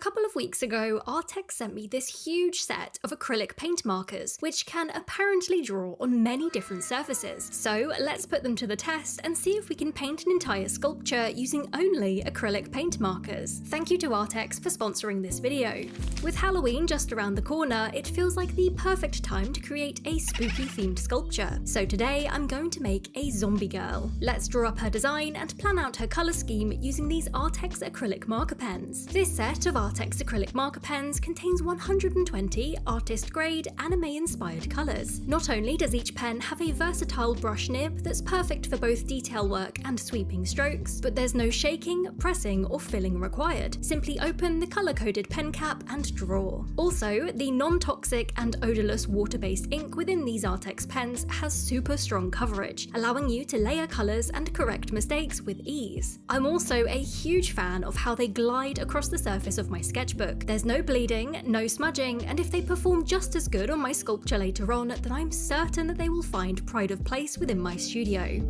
couple of weeks ago, Arrtx sent me this huge set of acrylic paint markers, which can apparently draw on many different surfaces. So let's put them to the test and see if we can paint an entire sculpture using only acrylic paint markers. Thank you to Arrtx for sponsoring this video. With Halloween just around the corner, it feels like the perfect time to create a spooky themed sculpture. So today I'm going to make a zombie girl. Let's draw up her design and plan out her colour scheme using these Arrtx acrylic marker pens. This set of Arrtx acrylic marker pens contains 120 artist-grade, anime-inspired colours. Not only does each pen have a versatile brush nib that's perfect for both detail work and sweeping strokes, but there's no shaking, pressing, or filling required. Simply open the colour-coded pen cap and draw. Also, the non-toxic and odourless water-based ink within these Arrtx pens has super strong coverage, allowing you to layer colours and correct mistakes with ease. I'm also a huge fan of how they glide across the surface of my sketchbook. There's no bleeding, no smudging, and if they perform just as good on my sculpture later on, then I'm certain that they will find pride of place within my studio.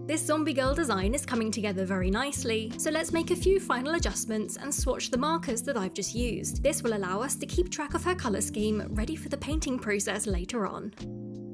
This zombie girl design is coming together very nicely, so let's make a few final adjustments and swatch the markers that I've just used. This will allow us to keep track of her colour scheme ready for the painting process later on.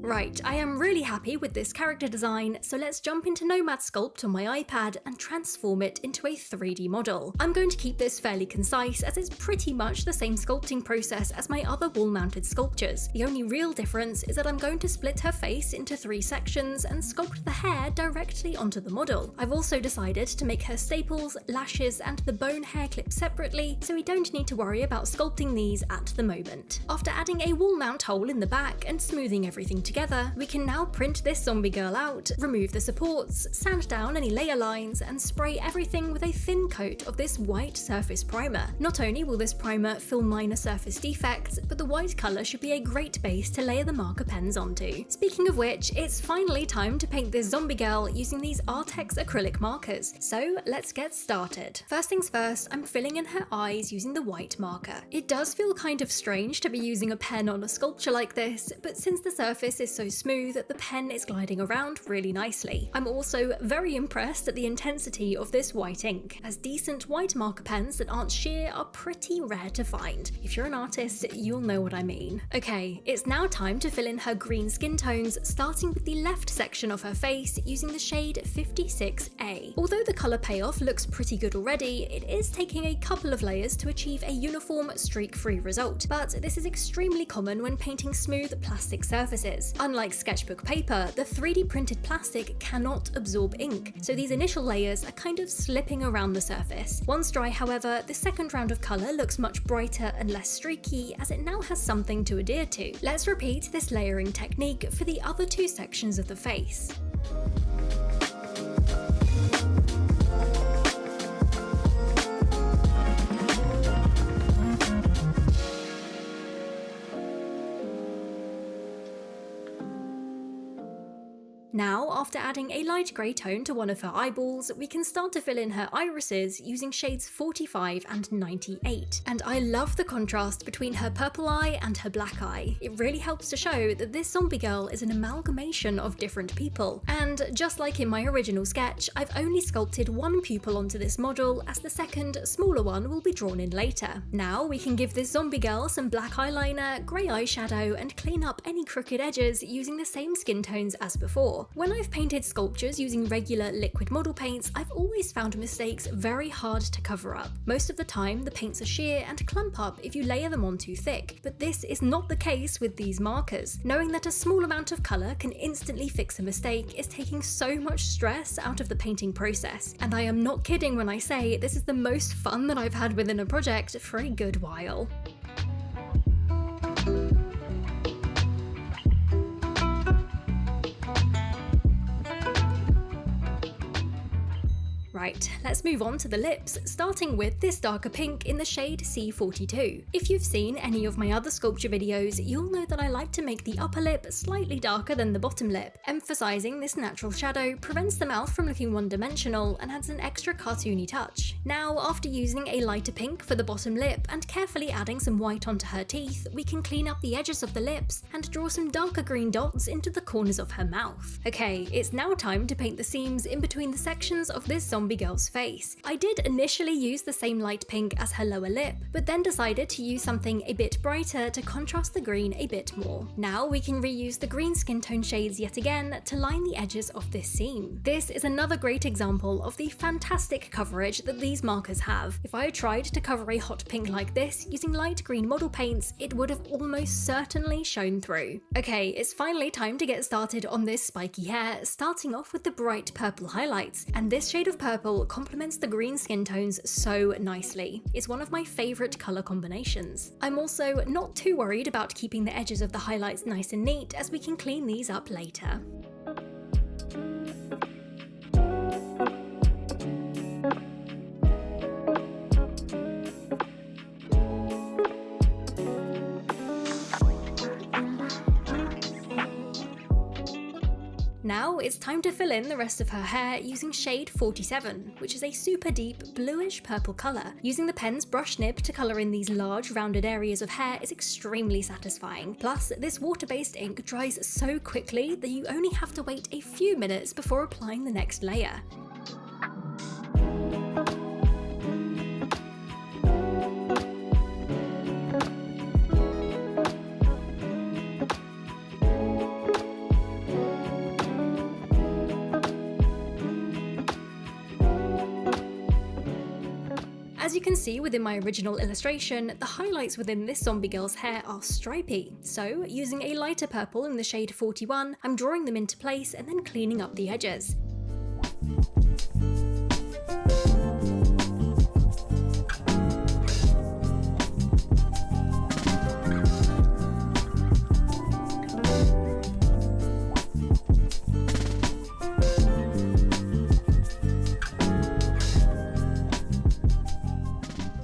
Right, I am really happy with this character design, so let's jump into Nomad Sculpt on my iPad and transform it into a 3D model. I'm going to keep this fairly concise as it's pretty much the same sculpting process as my other wall-mounted sculptures. The only real difference is that I'm going to split her face into 3 sections and sculpt the hair directly onto the model. I've also decided to make her staples, lashes, and the bone hair clip separately, so we don't need to worry about sculpting these at the moment. After adding a wall mount hole in the back and smoothing everything together, we can now print this zombie girl out, remove the supports, sand down any layer lines, and spray everything with a thin coat of this white surface primer. Not only will this primer fill minor surface defects, but the white colour should be a great base to layer the marker pens onto. Speaking of which, it's finally time to paint this zombie girl using these Arrtx acrylic markers, so let's get started. First things first, I'm filling in her eyes using the white marker. It does feel kind of strange to be using a pen on a sculpture like this, but since the surface is so smooth, the pen is gliding around really nicely. I'm also very impressed at the intensity of this white ink, as decent white marker pens that aren't sheer are pretty rare to find. If you're an artist, you'll know what I mean. Okay, it's now time to fill in her green skin tones, starting with the left section of her face using the shade 56A. Although the colour payoff looks pretty good already, it is taking a couple of layers to achieve a uniform, streak-free result, but this is extremely common when painting smooth plastic surfaces. Unlike sketchbook paper, the 3D printed plastic cannot absorb ink, so these initial layers are kind of slipping around the surface. Once dry, however, the second round of colour looks much brighter and less streaky as it now has something to adhere to. Let's repeat this layering technique for the other 2 sections of the face. Now, after adding a light grey tone to one of her eyeballs, we can start to fill in her irises using shades 45 and 98. And I love the contrast between her purple eye and her black eye. It really helps to show that this zombie girl is an amalgamation of different people. And just like in my original sketch, I've only sculpted one pupil onto this model, as the second, smaller one will be drawn in later. Now we can give this zombie girl some black eyeliner, grey eyeshadow, and clean up any crooked edges using the same skin tones as before. When I've painted sculptures using regular liquid model paints, I've always found mistakes very hard to cover up. Most of the time, the paints are sheer and clump up if you layer them on too thick, but this is not the case with these markers. Knowing that a small amount of colour can instantly fix a mistake is taking so much stress out of the painting process, and I am not kidding when I say this is the most fun that I've had within a project for a good while. Right, let's move on to the lips, starting with this darker pink in the shade C42. If you've seen any of my other sculpture videos, you'll know that I like to make the upper lip slightly darker than the bottom lip. Emphasizing this natural shadow prevents the mouth from looking one-dimensional and adds an extra cartoony touch. Now, after using a lighter pink for the bottom lip and carefully adding some white onto her teeth, we can clean up the edges of the lips and draw some darker green dots into the corners of her mouth. Okay, it's now time to paint the seams in between the sections of this zombie girl's face. I did initially use the same light pink as her lower lip, but then decided to use something a bit brighter to contrast the green a bit more. Now we can reuse the green skin tone shades yet again to line the edges of this seam. This is another great example of the fantastic coverage that these markers have. If I had tried to cover a hot pink like this using light green model paints, it would have almost certainly shown through. Okay, it's finally time to get started on this spiky hair, starting off with the bright purple highlights, and this shade of purple complements the green skin tones so nicely. It's one of my favourite colour combinations. I'm also not too worried about keeping the edges of the highlights nice and neat, as we can clean these up later. Now it's time to fill in the rest of her hair using shade 47, which is a super deep bluish purple colour. Using the pen's brush nib to colour in these large rounded areas of hair is extremely satisfying. Plus, this water-based ink dries so quickly that you only have to wait a few minutes before applying the next layer. As you can see within my original illustration, the highlights within this zombie girl's hair are stripy, so using a lighter purple in the shade 41, I'm drawing them into place and then cleaning up the edges.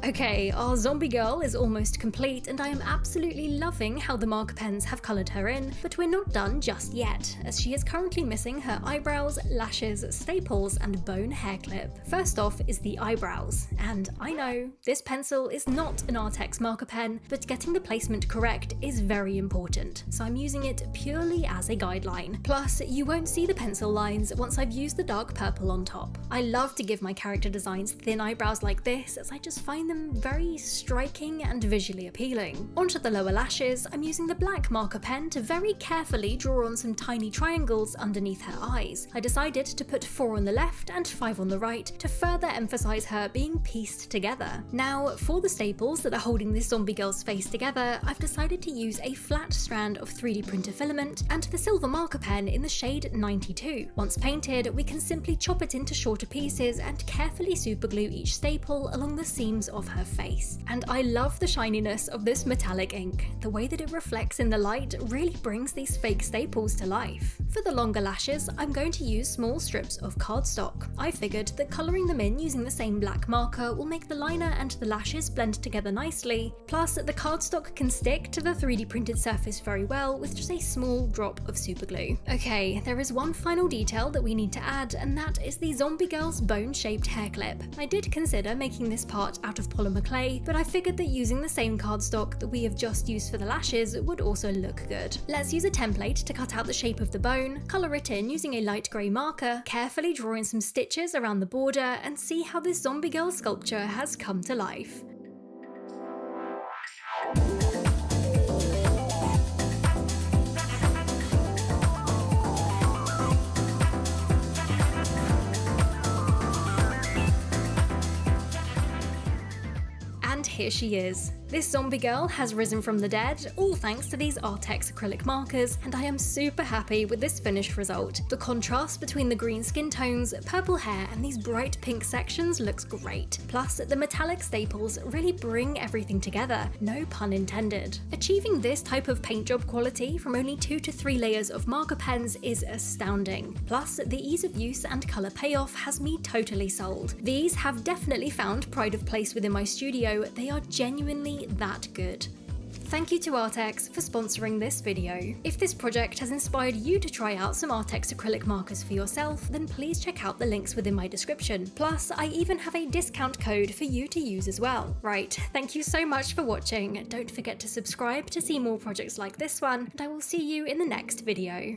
Okay, our zombie girl is almost complete, and I am absolutely loving how the marker pens have coloured her in, but we're not done just yet, as she is currently missing her eyebrows, lashes, staples, and bone hair clip. First off is the eyebrows, and I know, this pencil is not an Arrtx marker pen, but getting the placement correct is very important, so I'm using it purely as a guideline. Plus, you won't see the pencil lines once I've used the dark purple on top. I love to give my character designs thin eyebrows like this, as I just find them very striking and visually appealing. Onto the lower lashes, I'm using the black marker pen to very carefully draw on some tiny triangles underneath her eyes. I decided to put 4 on the left and 5 on the right to further emphasize her being pieced together. Now, for the staples that are holding this zombie girl's face together, I've decided to use a flat strand of 3D printer filament and the silver marker pen in the shade 92. Once painted, we can simply chop it into shorter pieces and carefully superglue each staple along the seams of her face. And I love the shininess of this metallic ink. The way that it reflects in the light really brings these fake staples to life. For the longer lashes, I'm going to use small strips of cardstock. I figured that colouring them in using the same black marker will make the liner and the lashes blend together nicely. Plus, the cardstock can stick to the 3D printed surface very well with just a small drop of superglue. Okay, there is one final detail that we need to add, and that is the zombie girl's bone-shaped hair clip. I did consider making this part out of polymer clay, but I figured that using the same cardstock that we have just used for the lashes would also look good. Let's use a template to cut out the shape of the bone, colour it in using a light grey marker, carefully draw in some stitches around the border, and see how this zombie girl sculpture has come to life. And here she is. This zombie girl has risen from the dead, all thanks to these Arrtx acrylic markers, and I am super happy with this finished result. The contrast between the green skin tones, purple hair, and these bright pink sections looks great. Plus, the metallic staples really bring everything together, no pun intended. Achieving this type of paint job quality from only 2 to 3 layers of marker pens is astounding. Plus, the ease of use and colour payoff has me totally sold. These have definitely found pride of place within my studio, they are genuinely that good. Thank you to Arrtx for sponsoring this video. If this project has inspired you to try out some Arrtx acrylic markers for yourself, then please check out the links within my description. Plus, I even have a discount code for you to use as well. Right, thank you so much for watching. Don't forget to subscribe to see more projects like this one, and I will see you in the next video.